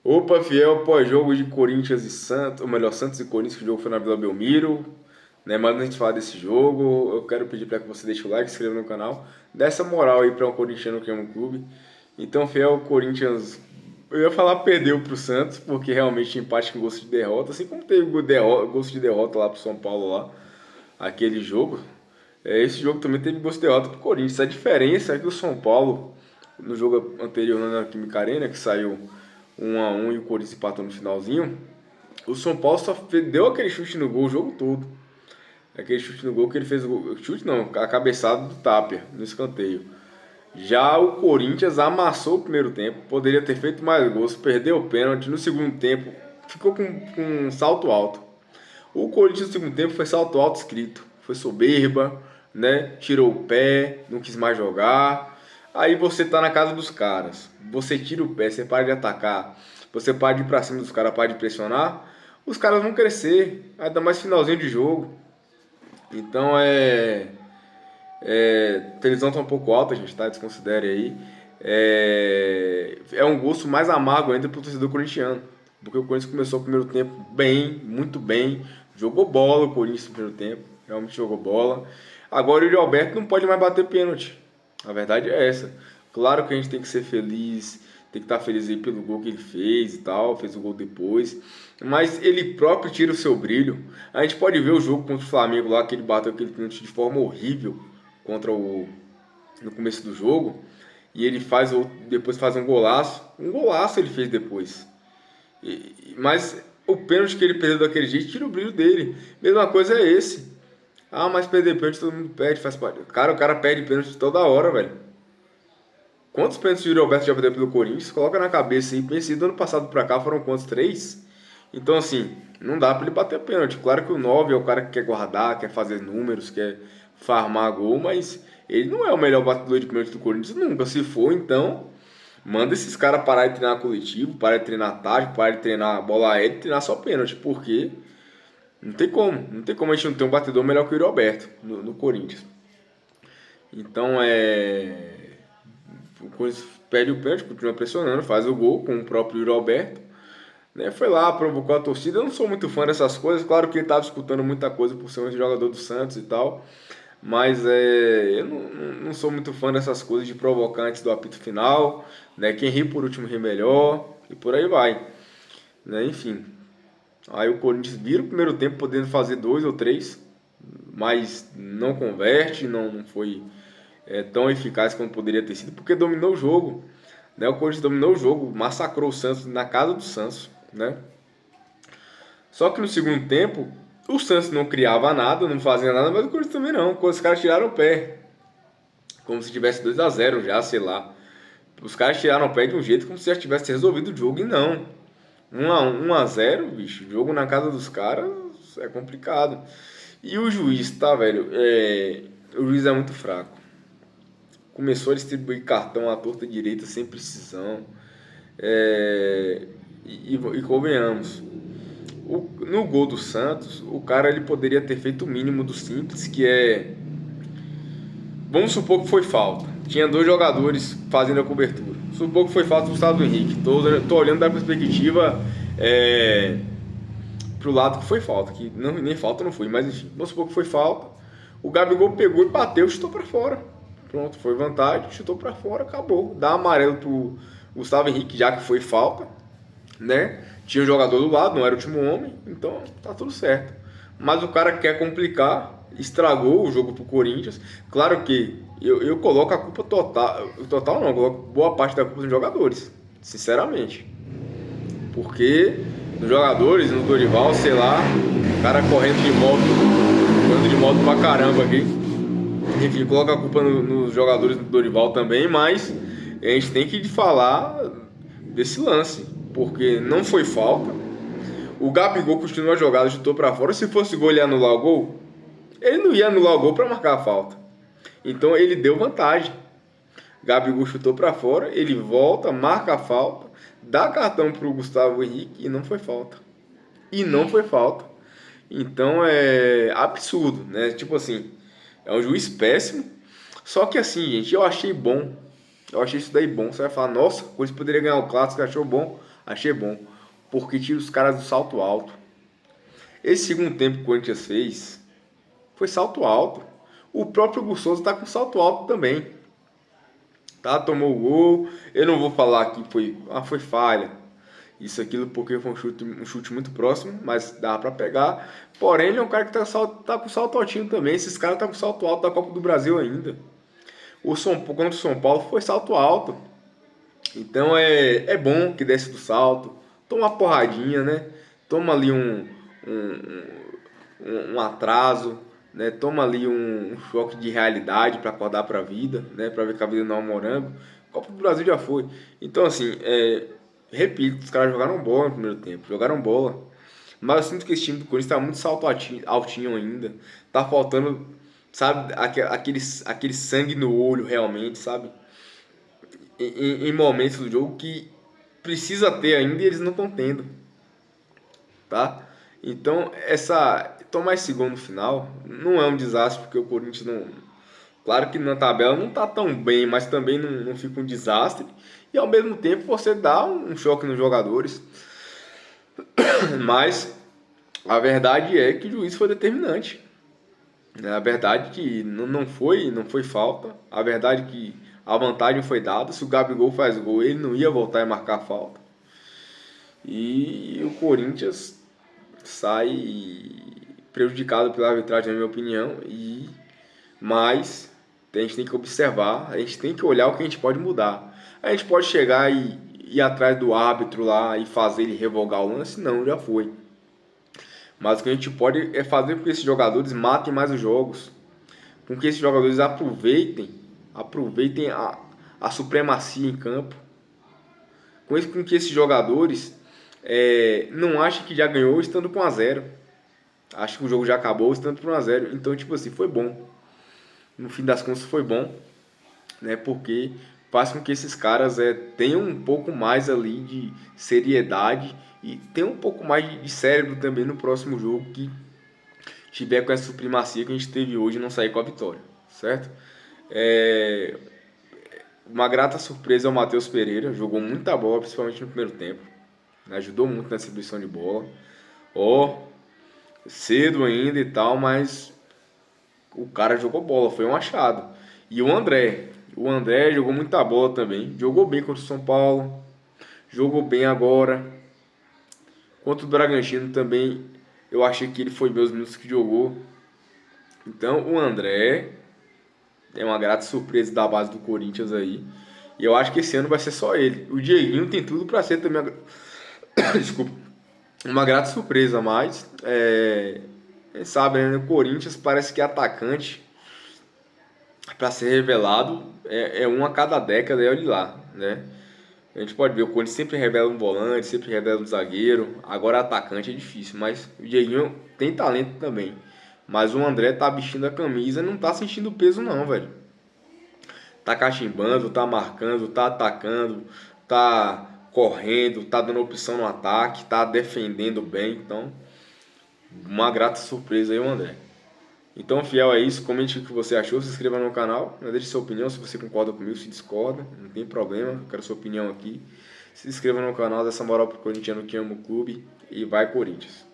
Opa, fiel, pós-jogo de Corinthians e Santos, ou melhor, Santos e Corinthians, que o jogo foi na Vila Belmiro, né? Mas antes de a gente falar desse jogo, eu quero pedir para que você deixe o like, se inscreva no canal, dê essa moral aí para um corintiano que ama o clube. Então, fiel, o Corinthians, eu ia falar perdeu pro Santos, porque realmente empate com gosto de derrota, assim como teve gosto de derrota lá pro São Paulo lá, aquele jogo. Esse jogo também teve gosto de derrota pro Corinthians. A diferença é que o São Paulo, no jogo anterior na Neoquímica Arena, que saiu 1-1 e o Corinthians empatou no finalzinho, o São Paulo deu aquele chute no gol o jogo todo. Aquele chute no gol que ele fez, chute não, a cabeçada do Tapia no escanteio. Já o Corinthians amassou o primeiro tempo, poderia ter feito mais gols, perdeu o pênalti. No segundo tempo, ficou com um salto alto. O Corinthians no segundo tempo foi salto alto escrito. Foi soberba, né? Tirou o pé, não quis mais jogar. Aí você tá na casa dos caras. Você tira o pé, você para de atacar. Você para de ir pra cima dos caras, para de pressionar. Os caras vão crescer. Ainda mais finalzinho de jogo. Então a televisão tá um pouco alta, gente, tá? Desconsidere aí. É um gosto mais amargo ainda pro torcedor corintiano. Porque o Corinthians começou o primeiro tempo bem, muito bem. Jogou bola o Corinthians no primeiro tempo. Realmente jogou bola. Agora o Yuri Alberto não pode mais bater pênalti. A verdade é essa. Claro que a gente tem que ser feliz, tem que estar feliz aí pelo gol que ele fez e tal, fez o gol depois. Mas ele próprio tira o seu brilho. A gente pode ver o jogo contra o Flamengo lá, que ele bateu aquele pênalti de forma horrível contra no começo do jogo. E ele depois faz um golaço. Um golaço ele fez depois. Mas o pênalti que ele perdeu daquele jeito tira o brilho dele. Mesma coisa é esse. Ah, mas perder pênalti todo mundo perde, faz parte. Cara, o cara perde pênalti toda hora, velho. Quantos pênaltis o Yuri Alberto já perdeu pelo Corinthians? Coloca na cabeça aí. Pense, do ano passado pra cá foram quantos? Três? Então, assim, não dá pra ele bater pênalti. Claro que o 9 é o cara que quer guardar, quer fazer números, quer farmar gol, mas ele não é o melhor batedor de pênalti do Corinthians nunca. Se for, então, manda esses caras parar de treinar coletivo, parar de treinar tático, parar de treinar bola aérea e treinar só pênalti, porque não tem como. Não tem como a gente não ter um batedor melhor que o Yuri Alberto no Corinthians. Então, o Corinthians perde o pênalti, continua pressionando, faz o gol com o próprio Yuri Alberto. Né? Foi lá, provocou a torcida. Eu não sou muito fã dessas coisas. Claro que ele estava escutando muita coisa por ser um jogador do Santos e tal. Mas eu não sou muito fã dessas coisas de provocar antes do apito final. Né? Quem ri por último ri melhor. E por aí vai. Né? Enfim. Aí o Corinthians vira o primeiro tempo podendo fazer 2 ou 3. Mas não converte, não foi tão eficaz como poderia ter sido. Porque dominou o jogo. Né? O Corinthians dominou o jogo, massacrou o Santos na casa do Santos. Né? Só que no segundo tempo, o Santos não criava nada, não fazia nada, mas o Corinthians também não. Quando os caras tiraram o pé, como se tivesse 2-0 já, sei lá. Os caras tiraram o pé de um jeito como se já tivesse resolvido o jogo, e não. 1-0, bicho, jogo na casa dos caras é complicado. E o juiz, tá, velho? O juiz é muito fraco. Começou a distribuir cartão à torta direita sem precisão. E convenhamos, no gol do Santos, o cara ele poderia ter feito o mínimo do simples, que é... Vamos supor que foi falta. Tinha 2 jogadores fazendo a cobertura. Supor que foi falta do Gustavo Henrique. Tô olhando da perspectiva pro lado que foi falta. Que não, nem falta não foi, mas enfim. Vamos supor que foi falta. O Gabigol pegou e bateu e chutou pra fora. Pronto, foi vantagem, chutou pra fora, acabou. Dá amarelo pro Gustavo Henrique, já que foi falta, né? Tinha um jogador do lado, não era o último homem, então tá tudo certo. Mas o cara quer complicar, estragou o jogo pro Corinthians. Claro que eu coloco a culpa total não, eu coloco boa parte da culpa nos jogadores, sinceramente. Porque nos jogadores, no Dorival, sei lá, o cara correndo de moto pra caramba aqui. Enfim, coloca a culpa nos jogadores do Dorival também, mas a gente tem que falar desse lance, porque não foi falta. O Gabigol continuou a jogada, chutou pra fora. Se fosse gol, ele ia anular o gol. Ele não ia anular o gol pra marcar a falta. Então ele deu vantagem. Gabigol chutou pra fora, ele volta, marca a falta, dá cartão pro Gustavo Henrique e não foi falta. E não foi falta. Então é absurdo, né? Tipo assim, é um juiz péssimo. Só que assim, gente, eu achei bom. Eu achei isso daí bom. Você vai falar, nossa, o Corinthians poderia ganhar o clássico, achou bom. Achei bom. Porque tira os caras do salto alto. Esse segundo tempo que o Corinthians fez foi salto alto. O próprio Gustavo tá com salto alto também. Tá? Tomou o gol. Eu não vou falar que foi falha. Isso, aquilo, porque foi um chute muito próximo, mas dá pra pegar. Porém, ele é um cara que tá com salto altinho também. Esses caras tá com salto alto da Copa do Brasil ainda. Contra o São Paulo foi salto alto. Então é bom que desce do salto. Toma uma porradinha, né? Toma ali um atraso, né? Toma ali um choque de realidade para acordar para a vida, né? Para ver que a vida não é um morango. Copa do Brasil já foi. Então, assim, repito, os caras jogaram bola no primeiro tempo, jogaram bola. Mas eu sinto que esse time do Corinthians tá muito salto altinho ainda. Tá faltando, sabe, aquele sangue no olho realmente, sabe? Em momentos do jogo que precisa ter ainda e eles não estão tendo, tá? Então, tomar esse gol no final não é um desastre, porque o Corinthians não. Claro que na tabela não tá tão bem, mas também não fica um desastre. E ao mesmo tempo você dá um choque nos jogadores. Mas a verdade é que o juiz foi determinante. A verdade é que não foi falta. A verdade é que a vantagem foi dada. Se o Gabigol faz gol, ele não ia voltar e marcar falta. E o Corinthians sai prejudicado pela arbitragem, na minha opinião. Mas a gente tem que observar, a gente tem que olhar o que a gente pode mudar. A gente pode chegar e ir atrás do árbitro lá e fazer ele revogar o lance? Não, já foi. Mas o que a gente pode é fazer com que esses jogadores matem mais os jogos. Com que esses jogadores aproveitem a supremacia em campo. Com que esses jogadores não achem que já ganhou estando com 1-0. Acho que o jogo já acabou estando por 1-0. Então, tipo assim, foi bom. No fim das contas foi bom, né? Porque faz com que esses caras tenham um pouco mais ali de seriedade e tenham um pouco mais de cérebro também no próximo jogo que tiver com essa supremacia que a gente teve hoje e não sair com a vitória, certo? Uma grata surpresa é o Matheus Pereira, jogou muita bola, principalmente no primeiro tempo, né? Ajudou muito na distribuição de bola. Cedo ainda e tal, mas o cara jogou bola, foi um achado. E o André jogou muita bola também, jogou bem contra o São Paulo, jogou bem agora. Contra o Bragantino também, eu achei que ele foi bem os minutos que jogou. Então o André é uma grata surpresa da base do Corinthians aí. E eu acho que esse ano vai ser só ele. O Dieguinho tem tudo para ser também desculpa, uma grata surpresa, mas quem sabe, né? O Corinthians parece que é atacante para ser revelado um a cada década, e olha lá, né? A gente pode ver, o Corinthians sempre revela um volante, sempre revela um zagueiro. Agora atacante é difícil, mas o Dieguinho tem talento também. Mas o André tá vestindo a camisa e não tá sentindo peso não, velho. Tá cachimbando, tá marcando, tá atacando, tá correndo, tá dando opção no ataque, tá defendendo bem. Então, uma grata surpresa aí o André. Então, fiel é isso. Comente o que você achou, se inscreva no canal, deixe sua opinião, se você concorda comigo, se discorda, não tem problema, quero sua opinião aqui. Se inscreva no canal, dessa moral pro corintiano que ama o clube e vai Corinthians.